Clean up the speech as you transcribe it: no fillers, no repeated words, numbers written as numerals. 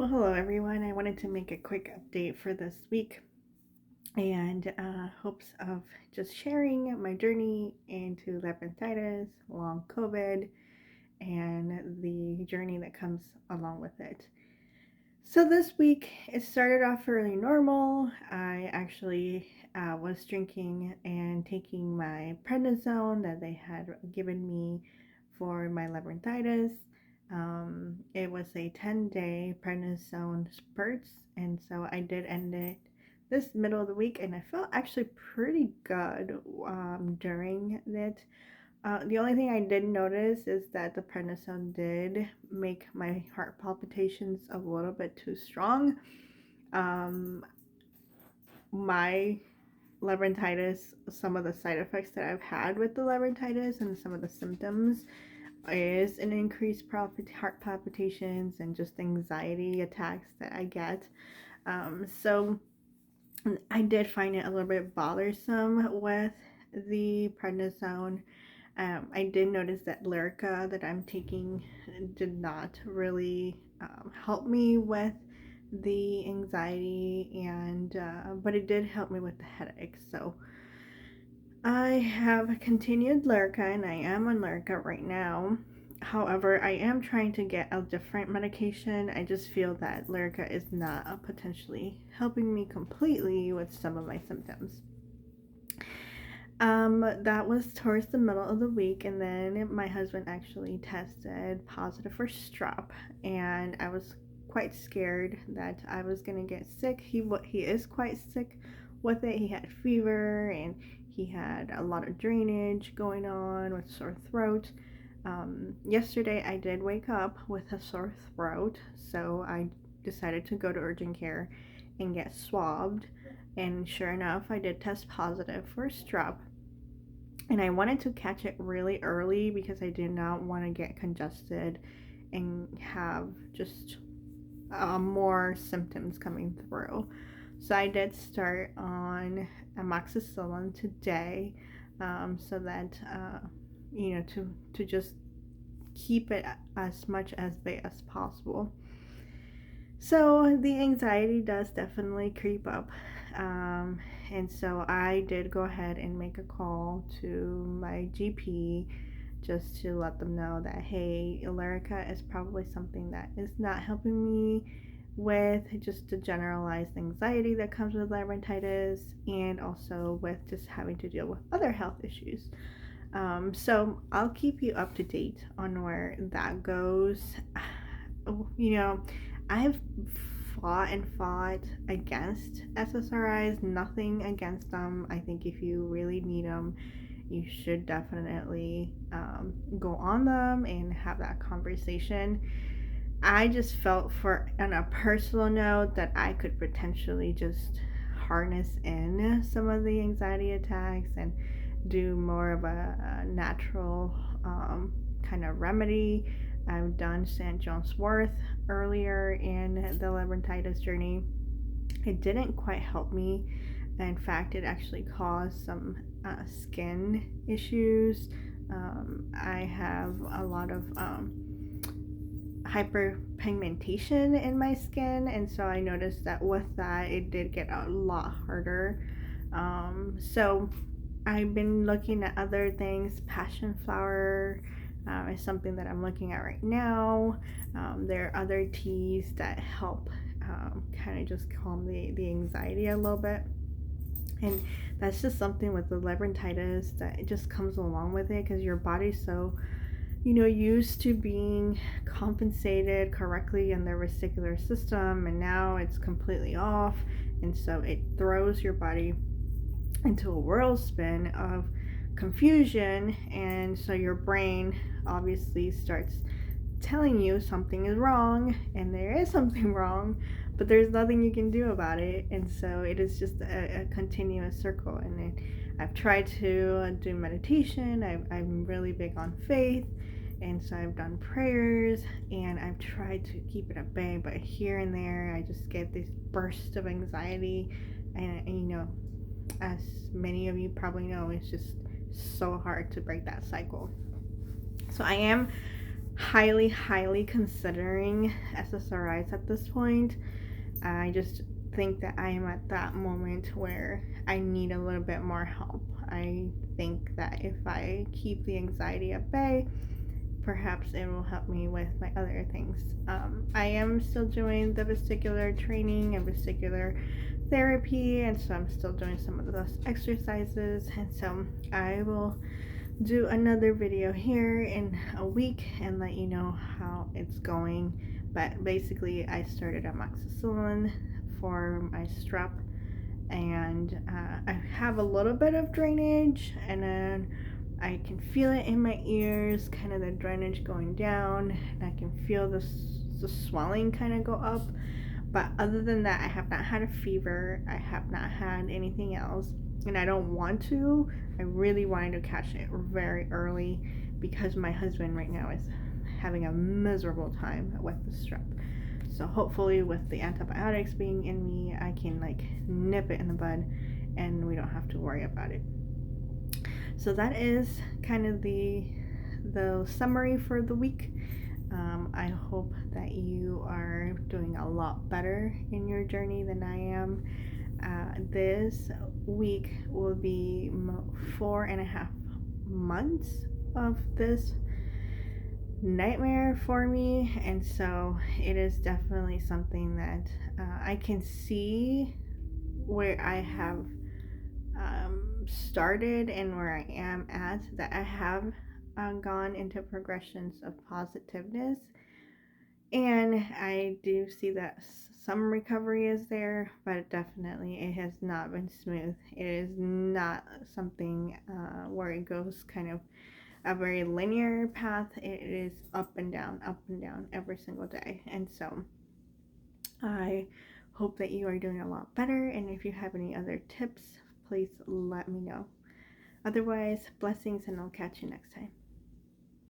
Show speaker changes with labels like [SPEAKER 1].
[SPEAKER 1] Well, hello everyone. I wanted to make a quick update for this week and hopes of just sharing my journey into labyrinthitis, long COVID, and the journey that comes along with it. So this week it started off fairly normal. I actually was drinking and taking my prednisone that they had given me for my labyrinthitis. It was a 10-day prednisone spurts, and so I did end it this middle of the week, and I felt actually pretty good during it. The only thing I did notice is that the prednisone did make my heart palpitations a little bit too strong. Um, my labyrinthitis, some of the side effects that I've had with the labyrinthitis and some of the symptoms is an increased heart palpitations and just anxiety attacks that I get. So I did find it a little bit bothersome with the prednisone. I did notice that Lyrica that I'm taking did not really help me with the anxiety, and but it did help me with the headaches. So I have continued Lyrica, and I am on Lyrica right now. However, I am trying to get a different medication. I just feel that Lyrica is not potentially helping me completely with some of my symptoms. That was towards the middle of the week, and then my husband actually tested positive for strep, and I was quite scared that I was gonna get sick. He is quite sick with it. He had fever and he had a lot of drainage going on with sore throat. Yesterday I did wake up with a sore throat, so I decided to go to urgent care and get swabbed. And sure enough, I did test positive for strep, and I wanted to catch it really early because I did not want to get congested and have just more symptoms coming through. So I did start on amoxicillin today, so that to just keep it as much as bay as possible. So the anxiety does definitely creep up. And so I did go ahead and make a call to my GP just to let them know that, hey, Illyrica is probably something that is not helping me with just the generalized anxiety that comes with labyrinthitis, and also with just having to deal with other health issues. So I'll keep you up to date on where that goes. You know, I've fought against SSRIs, nothing against them. I think if you really need them, you should definitely go on them and have that conversation. I just felt, for on a personal note, that I could potentially just harness in some of the anxiety attacks and do more of a natural kind of remedy. I've done St. John's Wort earlier in the labyrinthitis journey. It didn't quite help me. In fact, it actually caused some skin issues. I have a lot of hyperpigmentation in my skin, and so I noticed that with that it did get a lot harder. So I've been looking at other things. Passion flower is something that I'm looking at right now. There are other teas that help kind of just calm the anxiety a little bit, and that's just something with the labyrinthitis that it just comes along with it, because your body's so used to being compensated correctly in the vesicular system, and now it's completely off, and so it throws your body into a whirlspin of confusion, and so your brain obviously starts telling you something is wrong, and there is something wrong, but there's nothing you can do about it, and so it is just a continuous circle. And I've tried to do meditation. I'm really big on faith, and so I've done prayers, and I've tried to keep it at bay, but here and there I just get this burst of anxiety, and as many of you probably know, it's just so hard to break that cycle. So I am highly considering SSRIs at this point. I just think that I am at that moment where I need a little bit more help. I think that if I keep the anxiety at bay, perhaps it will help me with my other things. I am still doing the vestibular training and vestibular therapy, and so I'm still doing some of those exercises, and so I will do another video here in a week and let you know how it's going. But basically, I started amoxicillin for my strep, and I have a little bit of drainage, and then I can feel it in my ears, kind of the drainage going down, and I can feel the swelling kind of go up. But other than that, I have not had a fever. I have not had anything else, and I don't want to. I really wanted to catch it very early because my husband right now is having a miserable time with the strep. So hopefully with the antibiotics being in me, I can like nip it in the bud and we don't have to worry about it. So that is kind of the summary for the week. I hope that you are doing a lot better in your journey than I am. This week will be 4.5 months of this nightmare for me, and so it is definitely something that I can see where I have started and where I am at, that I have gone into progressions of positiveness, and I do see that some recovery is there, but definitely it has not been smooth. It is not something where it goes kind of a very linear path. It is up and down every single day. And so I hope that you are doing a lot better. And if you have any other tips, please let me know. Otherwise, blessings, and I'll catch you next time.